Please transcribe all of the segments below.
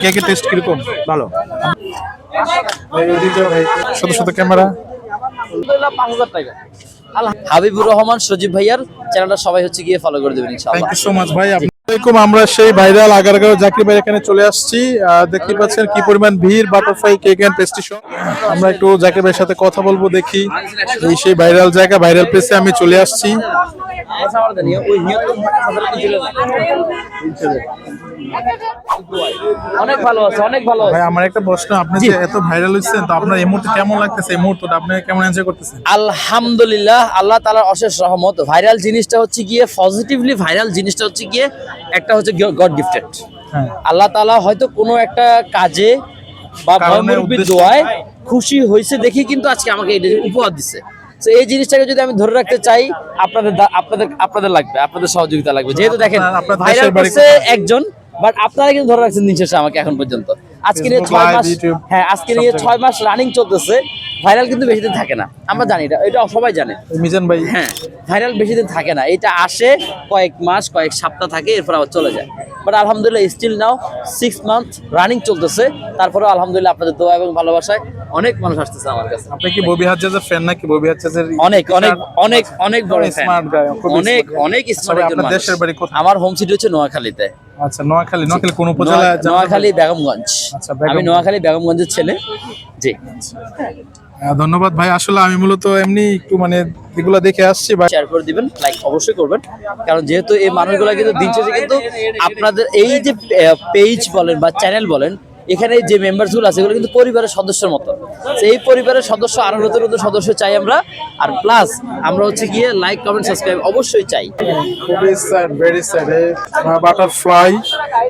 কেকের টেস্ট কিরকম? ভালো। শত শত ক্যামেরা। ৫,০০০ টাকা। হাবিবুর রহমান সজীব ভাইয়ার চ্যানেলটা সবাই হচ্ছে গিয়ে ফলো করে দেবেন ইনশাআল্লাহ। থ্যাংক ইউ সো মাচ ভাই। আসসালামাইকুম। আমরা সেই ভাইরাল আগারগাঁও জাকির ভাই এখানে চলে আসছি। দেখতে পাচ্ছেন কি পরিমাণ ভিড় butterfly cake and pastry shop. আমরা একটু জাকির ভাইয়ের সাথে কথা বলবো, দেখি এই সেই ভাইরাল জায়গা, ভাইরাল প্লেসে আমি চলে আসছি। অনেক ভালো আছে, অনেক ভালো আছে। ভাই আমার একটা প্রশ্ন, আপনি যে এত ভাইরাল হচ্ছেন, তো আপনার এই মুহূর্তে কেমন লাগতেছে? এই মুহূর্তটা আপনি কেমন এনজয় করতেছেন? আলহামদুলিল্লাহ, আল্লাহ তাআলার অশেষ রহমত। ভাইরাল জিনিসটা হচ্ছে গিয়ে পজিটিভলি ভাইরাল জিনিসটা হচ্ছে গিয়ে একটা হচ্ছে গড গিফটেড। হ্যাঁ, আল্লাহ তাআলা হয়তো কোনো একটা কাজে বা মুরব্বির দোয়ায় খুশি হয়েছে দেখি কিন্তু আজকে আমাকে এটা উপহার দিচ্ছে। তো এই জিনিসটাকে যদি আমি ধরে রাখতে চাই, আপনাদের লাগবে, আপনাদের সহযোগিতা লাগবে। যেহেতু দেখেন ভাইরাল করছে একজন, বাট আপনারা কিন্তু ধরে রাখছেন দিন শেষে আমাকে এখন পর্যন্ত। আজকে নিয়ে 6 মাস, হ্যাঁ আজকে নিয়ে 6 মাস রানিং চলতেছে। ভাইরাল কিন্তু বেশি দিন থাকে না, আমরা জানি, এটা সবাই জানে। মিজান ভাই, হ্যাঁ ভাইরাল বেশি দিন থাকে না, এটা আসে কয়েক মাস কয়েক সপ্তাহ থাকে, এরপর আবার চলে যায়। বাট আলহামদুলিল্লাহ স্টিল নাও 6 মান্থ রানিং চলতেছে। তারপরে আলহামদুলিল্লাহ আপনাদের দোয়া এবং ভালোবাসায় অনেক মানুষ আসতেছে আমার কাছে। আপনি কি ববি হাজ্জাজের ফ্যান নাকি? ববি হাজ্জাজের অনেক অনেক অনেক অনেক বড় ফ্যান, স্মার্ট গায়, অনেক অনেক স্মার্ট একজন মানুষ। দেশের বাড়ি কোথায়? আমার হোম সিটি হচ্ছে নোয়াখালীতে। আচ্ছা, নোয়াখালী। নোয়াখালী কোন উপজেলা? নোয়াখালী বেগমগঞ্জ। আচ্ছা, বেগমগঞ্জ। আমি নোয়াখালী বেগমগঞ্জের ছেলে। জি, ধন্যবাদ ভাই। আসলে আমি মূলত এমনি একটু মানে এগুলো দেখে আসছি ভাই। শেয়ার করে দিবেন, লাইক অবশ্যই করবেন, কারণ যেহেতু এই মানুষগুলো কিন্তু দিন শেষে কিন্তু আপনাদের এই যে পেজ বলেন বা চ্যানেল বলেন, এখানে যে মেম্বারস গুলো আছে এগুলো কিন্তু পরিবারের সদস্যের মতো। এই পরিবারের সদস্য আরো নতুন নতুন সদস্য চাই আমরা। আর প্লাস আমরা হচ্ছে গিয়ে লাইক কমেন্ট সাবস্ক্রাইব অবশ্যই চাই। খুবই sad, very sad. Butterfly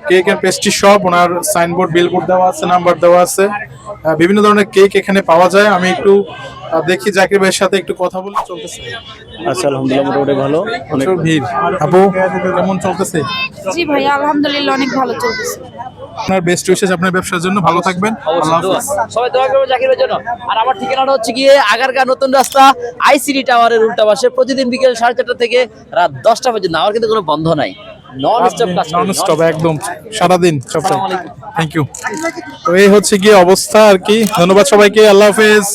cake and pastry shop, ওনার সাইনবোর্ড বিলবোর্ড দেওয়া আছে, নাম্বার দেওয়া আছে। বিভিন্ন ধরনের কেক এখানে পাওয়া যায়। আমি একটু দেখি জাকির ভাইয়ের সাথে একটু কথা বলে। চলতেছে? আচ্ছা, আলহামদুলিল্লাহ মোটামুটি ভালো। অনেক ভিড়। আপু কেমন চলতেছে? জি ভাইয়া, আলহামদুলিল্লাহ অনেক ভালো চলতেছে। আপনার বেস্ট উইশেস আপনার ব্যবসার জন্য। ভালো থাকবেন। অবশ্যই আল্লাহ দোয়া। হাফেজ। সবাই দোয়া করবেন জাকিরের জন্য। আর আমার ঠিকানাটা হচ্ছে গিয়ে আগারগাঁও নতুন রাস্তা আইসিডি টাওয়ারের উল্টা পাশে। প্রতিদিন বিকেল 4:30 থেকে রাত 10টা পর্যন্ত আমার কিন্তু কোনো বন্ধ নাই, non stop class, non stop একদম সারাদিন সব। আসসালামু আলাইকুম। Thank you. তো এই হচ্ছে গিয়ে অবস্থা আর কি। ধন্যবাদ সবাইকে। আল্লাহ হাফেজ।